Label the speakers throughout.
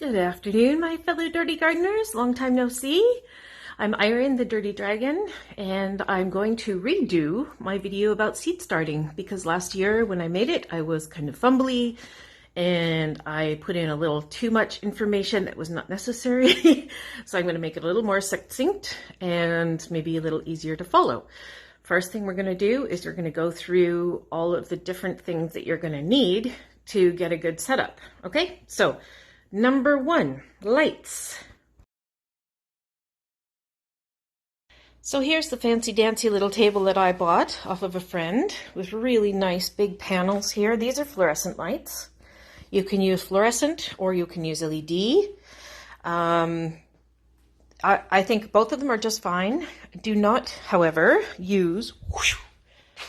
Speaker 1: Good afternoon, my fellow dirty gardeners. Long time no see. I'm Iron the Dirty Dragon, and I'm going to redo my video about seed starting because last year when I made it, I was kind of fumbly and I put in a little too much information that was not necessary. So I'm going to make it a little more succinct and maybe a little easier to follow. First thing we're going to do is we're going to go through all of the different things that you're going to need to get a good setup. Okay, so number one, lights. So here's the fancy dancy little table that I bought off of a friend with really nice big panels here. These are fluorescent lights. You can use fluorescent or you can use LED. I think both of them are just fine. Do not, however, use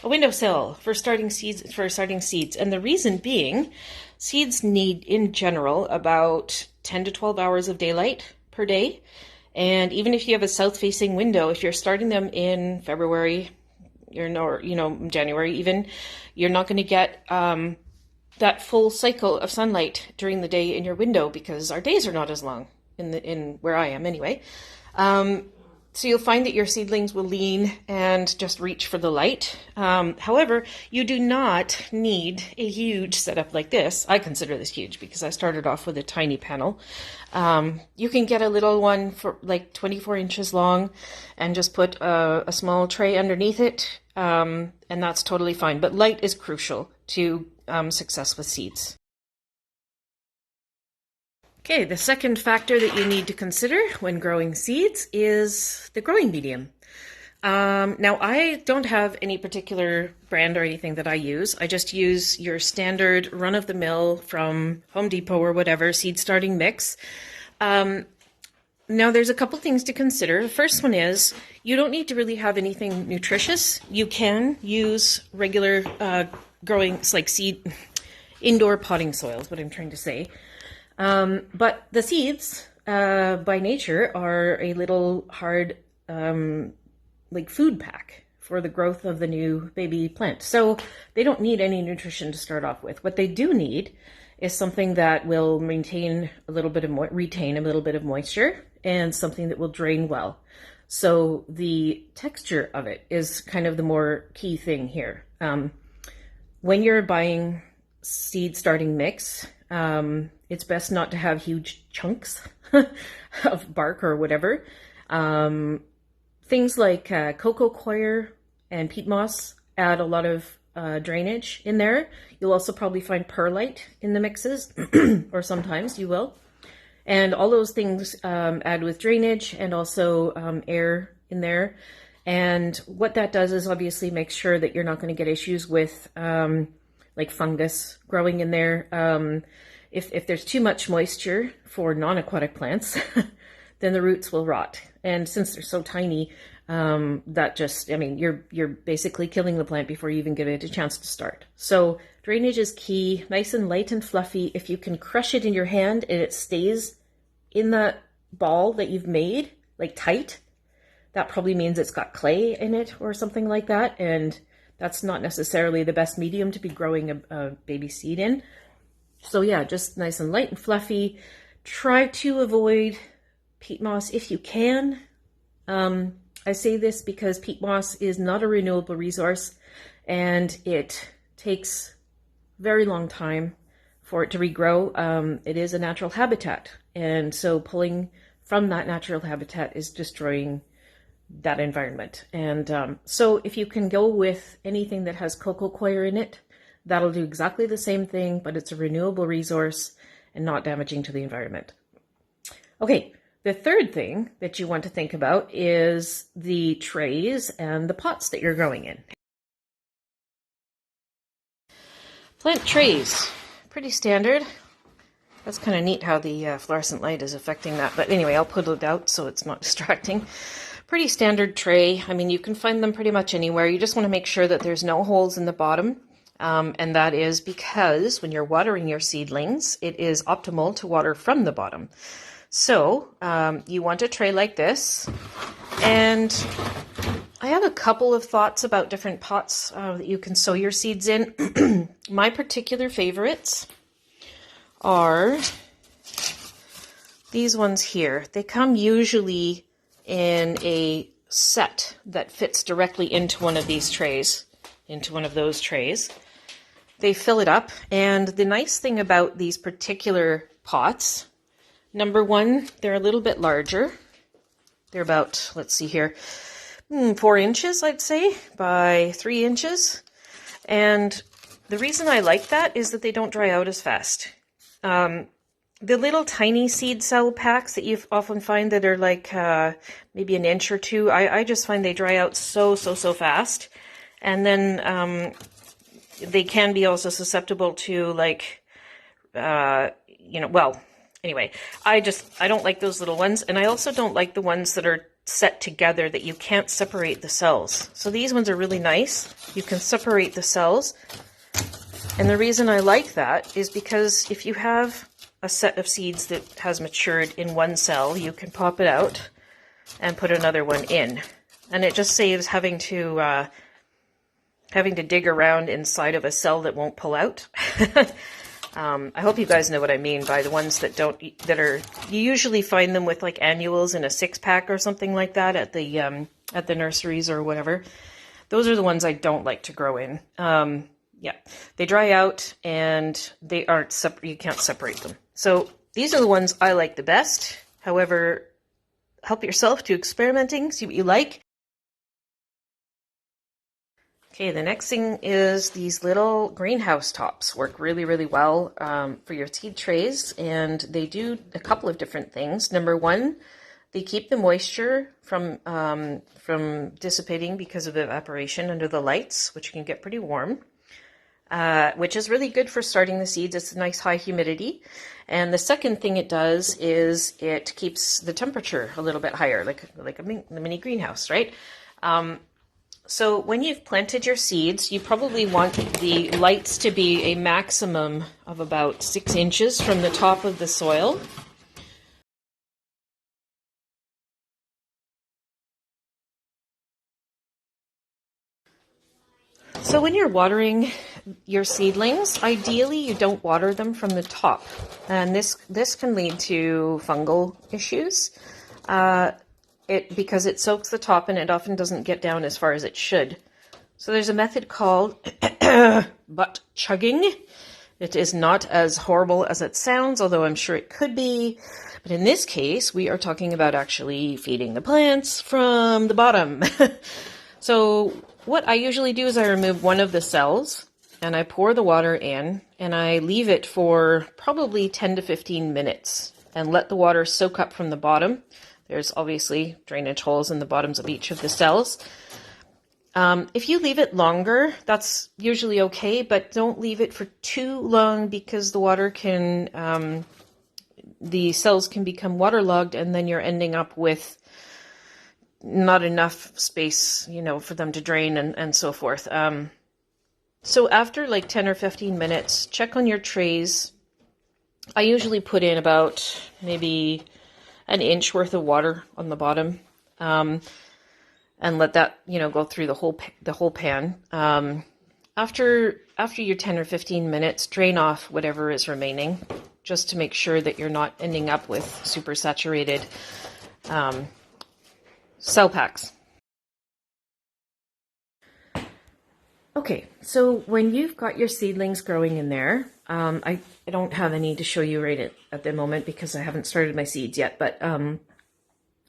Speaker 1: a windowsill for starting seeds. And the reason being, seeds need, in general, about 10 to 12 hours of daylight per day. And even if you have a south-facing window, if you're starting them in February, January even, you're not going to get that full cycle of sunlight during the day in your window because our days are not as long in where I am anyway. So you'll find that your seedlings will lean and just reach for the light. However, you do not need a huge setup like this. I consider this huge because I started off with a tiny panel. You can get a little one for like 24 inches long and just put a small tray underneath it, and that's totally fine. But light is crucial to success with seeds. Okay, the second factor that you need to consider when growing seeds is the growing medium. Now, I don't have any particular brand or anything that I use. I just use your standard run-of-the-mill from Home Depot or whatever seed starting mix. Now, there's a couple things to consider. The first one is you don't need to really have anything nutritious. You can use regular growing, like indoor potting soil is what I'm trying to say. But the seeds, by nature, are a little hard, like food pack for the growth of the new baby plant. So they don't need any nutrition to start off with. What they do need is something that will retain a little bit of moisture and something that will drain well. So the texture of it is kind of the more key thing here. When you're buying seed starting mix, it's best not to have huge chunks of bark or whatever. Things like cocoa coir and peat moss add a lot of drainage in there. You'll also probably find perlite in the mixes, or sometimes you will. And all those things add with drainage and also air in there. And what that does is obviously make sure that you're not going to get issues with like fungus growing in there. If there's too much moisture for non-aquatic plants, then the roots will rot. And since they're so tiny, you're basically killing the plant before you even give it a chance to start. So drainage is key, nice and light and fluffy. If you can crush it in your hand and it stays in that ball that you've made, like tight, that probably means it's got clay in it or something like that. And that's not necessarily the best medium to be growing a baby seed in. So yeah, just nice and light and fluffy. Try to avoid peat moss if you can. I say this because peat moss is not a renewable resource and it takes a very long time for it to regrow. It is a natural habitat, and so pulling from that natural habitat is destroying that environment. And so if you can go with anything that has cocoa coir in it, that'll do exactly the same thing, but it's a renewable resource and not damaging to the environment. Okay, the third thing that you want to think about is the trays and the pots that you're growing in. Plant trays, pretty standard. That's kind of neat how the fluorescent light is affecting that. But anyway, I'll put it out so it's not distracting. Pretty standard tray. I mean, you can find them pretty much anywhere. You just want to make sure that there's no holes in the bottom. And that is because when you're watering your seedlings, it is optimal to water from the bottom. So you want a tray like this. And I have a couple of thoughts about different pots that you can sow your seeds in. My particular favorites are these ones here, they come usually in a set that fits directly into one of these trays, into one of those trays. They fill it up, and the nice thing about these particular pots, number one, they're a little bit larger. They're about, let's see here, 4 inches, I'd say, by 3 inches. And the reason I like that is that they don't dry out as fast. The little tiny seed cell packs that you often find that are like maybe an inch or two, I just find they dry out so fast. And then they can be also susceptible to like, well, anyway, I don't like those little ones. And I also don't like the ones that are set together that you can't separate the cells. So these ones are really nice. You can separate the cells. And the reason I like that is because if you have a set of seeds that has matured in one cell, you can pop it out and put another one in. And it just saves having to dig around inside of a cell that won't pull out. I hope you guys know what I mean by the ones that you usually find them with like annuals in a 6-pack or something like that at the nurseries or whatever. Those are the ones I don't like to grow in. Yeah, they dry out and they aren't you can't separate them. So these are the ones I like the best. However, help yourself to experimenting, see what you like. Okay, the next thing is these little greenhouse tops work really well for your seed trays, and they do a couple of different things. Number one, they keep the moisture from dissipating because of evaporation under the lights, which can get pretty warm. Which is really good for starting the seeds. It's a nice high humidity. And the second thing it does is it keeps the temperature a little bit higher, like a mini greenhouse, right? So when you've planted your seeds, you probably want the lights to be a maximum of about 6 inches from the top of the soil. So when you're watering your seedlings, ideally you don't water them from the top, and this can lead to fungal issues because it soaks the top and it often doesn't get down as far as it should. So there's a method called butt chugging. It is not as horrible as it sounds, although I'm sure it could be. But in this case, we are talking about actually feeding the plants from the bottom. So what I usually do is I remove one of the cells and I pour the water in and I leave it for probably 10 to 15 minutes and let the water soak up from the bottom. There's obviously drainage holes in the bottoms of each of the cells. If you leave it longer, that's usually okay, but don't leave it for too long because the water can, the cells can become waterlogged and then you're ending up with not enough space, for them to drain and so forth. So after like 10 or 15 minutes, check on your trays. I usually put in about maybe an inch worth of water on the bottom, and let that, go through the whole pan. After your 10 or 15 minutes, drain off whatever is remaining, just to make sure that you're not ending up with super saturated cell packs. Okay, so when you've got your seedlings growing in there, I don't have any to show you right at the moment because I haven't started my seeds yet, but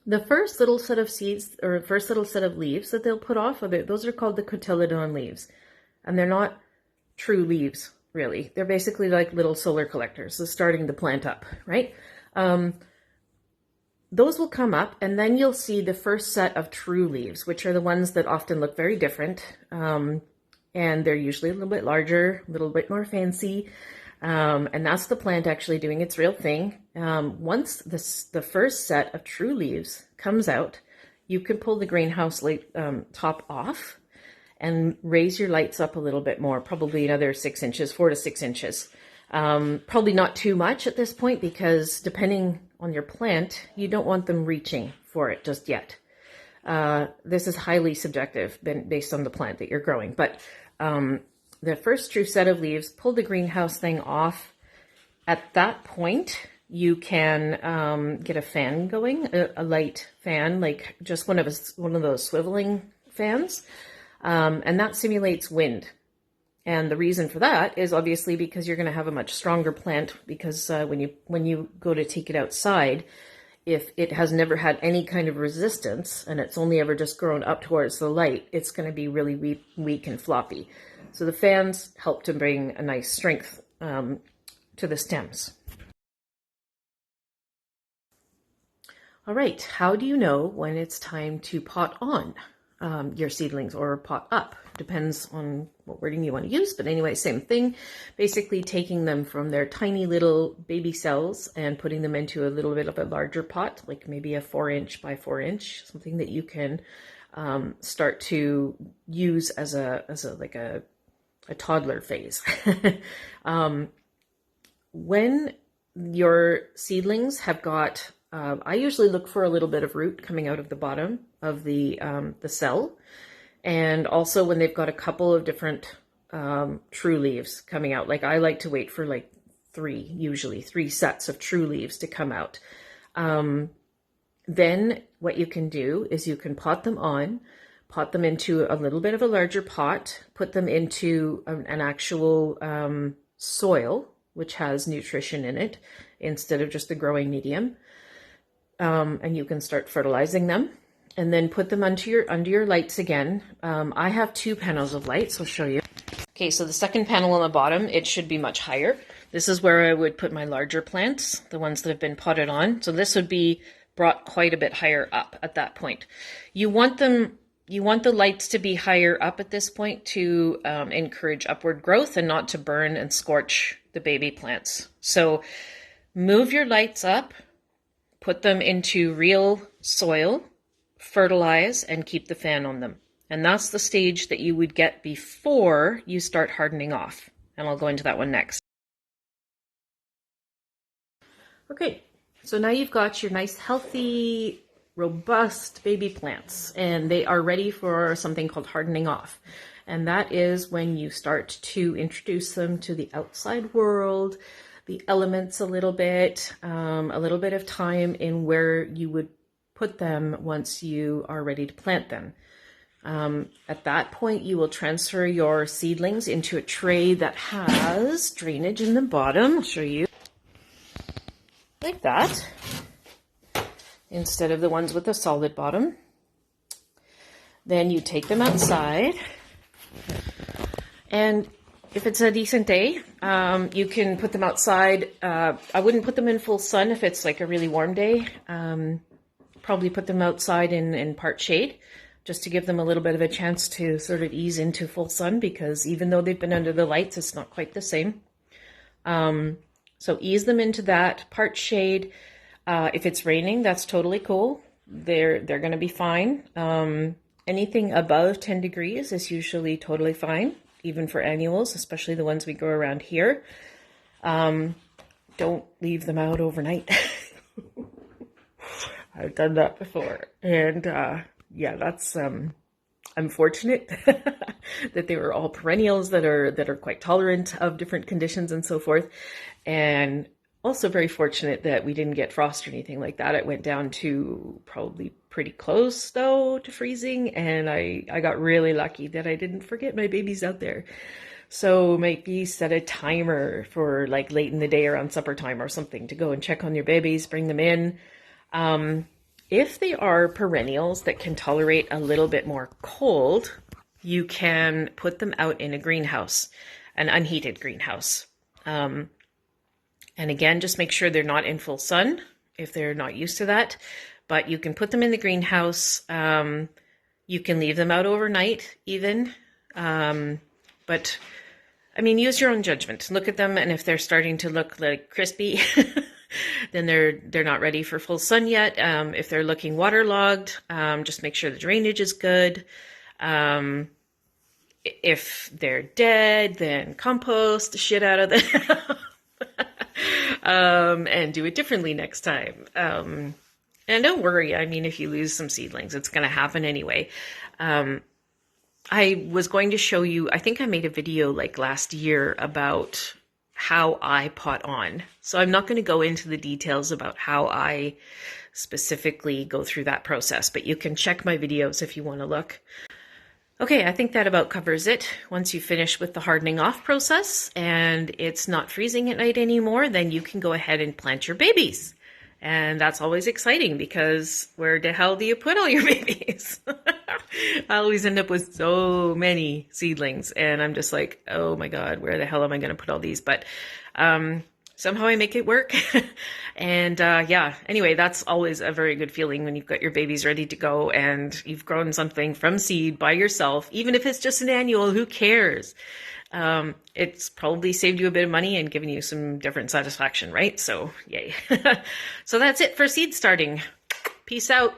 Speaker 1: the first little set of seeds, or first little set of leaves that they'll put off, those are called the cotyledon leaves, and they're not true leaves, really. They're basically like little solar collectors, so starting the plant up, right? Those will come up, and then you'll see the first set of true leaves, which are the ones that often look very different. And they're usually a little bit larger, a little bit more fancy. And that's the plant actually doing its real thing. Once the first set of true leaves comes out, you can pull the greenhouse light, top off and raise your lights up a little bit more, probably another 6 inches, 4 to 6 inches. Probably not too much at this point because depending on your plant, you don't want them reaching for it just yet. This is highly subjective based on the plant that you're growing. But the first true set of leaves, pull the greenhouse thing off. At that point, you can get a fan going, a light fan, like just one of those swiveling fans, and that simulates wind. And the reason for that is obviously because you're going to have a much stronger plant, because when you go to take it outside, if it has never had any kind of resistance and it's only ever just grown up towards the light, it's going to be really weak and floppy. So the fans help to bring a nice strength to the stems. All right, how do you know when it's time to pot on your seedlings, or pot up? Depends on what wording you want to use, but anyway, same thing. Basically taking them from their tiny little baby cells and putting them into a little bit of a larger pot, like maybe a 4-inch by 4-inch, something that you can start to use as a toddler phase. When your seedlings have got, I usually look for a little bit of root coming out of the bottom of the cell, and also when they've got a couple of different true leaves coming out. Like I like to wait for like usually three sets of true leaves to come out. Then what you can do is you can pot them into a little bit of a larger pot, put them into an actual soil, which has nutrition in it, instead of just the growing medium. And you can start fertilizing them, and then put them under your lights again. I have 2 panels of lights. I'll show you. Okay, so the second panel on the bottom, it should be much higher. This is where I would put my larger plants, the ones that have been potted on. So this would be brought quite a bit higher up at that point. You want the lights to be higher up at this point to encourage upward growth and not to burn and scorch the baby plants. So move your lights up, put them into real soil, fertilize, and keep the fan on them. And that's the stage that you would get before you start hardening off. And I'll go into that one next. Okay, so now you've got your nice, healthy, robust baby plants, and they are ready for something called hardening off. And that is when you start to introduce them to the outside world, the elements a little bit of time in where you would put them once you are ready to plant them. At that point, you will transfer your seedlings into a tray that has drainage in the bottom. I'll show you. Like that, instead of the ones with the solid bottom. Then you take them outside, and if it's a decent day, you can put them outside. I wouldn't put them in full sun if it's like a really warm day. Probably put them outside in part shade, just to give them a little bit of a chance to sort of ease into full sun, because even though they've been under the lights, it's not quite the same. So ease them into that part shade. If it's raining, that's totally cool. They're going to be fine. Anything above 10 degrees is usually totally fine, even for annuals, especially the ones we grow around here. Don't leave them out overnight. I've done that before. And yeah, that's unfortunate that they were all perennials that are quite tolerant of different conditions and so forth. And also very fortunate that we didn't get frost or anything like that. It went down to probably pretty close though to freezing, and I got really lucky that I didn't forget my babies out there. So maybe set a timer for like late in the day around supper time or something to go and check on your babies, bring them in. If they are perennials that can tolerate a little bit more cold, you can put them out in a greenhouse, an unheated greenhouse. And again, just make sure they're not in full sun if they're not used to that. But you can put them in the greenhouse. You can leave them out overnight even. But I mean, use your own judgment. Look at them, and if they're starting to look like crispy, then they're not ready for full sun yet. If they're looking waterlogged, just make sure the drainage is good. If they're dead, then compost the shit out of them. And do it differently next time. And don't worry, I mean, if you lose some seedlings, it's going to happen anyway. I was going to show you, I think I made a video like last year about how I pot on. So I'm not going to go into the details about how I specifically go through that process, but you can check my videos if you want to look. Okay, I think that about covers it. Once you finish with the hardening off process and it's not freezing at night anymore, then you can go ahead and plant your babies. And that's always exciting because where the hell do you put all your babies? I always end up with so many seedlings and I'm just like, oh my God, where the hell am I going to put all these? But somehow I make it work. And yeah, anyway, that's always a very good feeling when you've got your babies ready to go and you've grown something from seed by yourself, even if it's just an annual, who cares? It's probably saved you a bit of money and given you some different satisfaction, right? So yay. So that's it for seed starting. Peace out.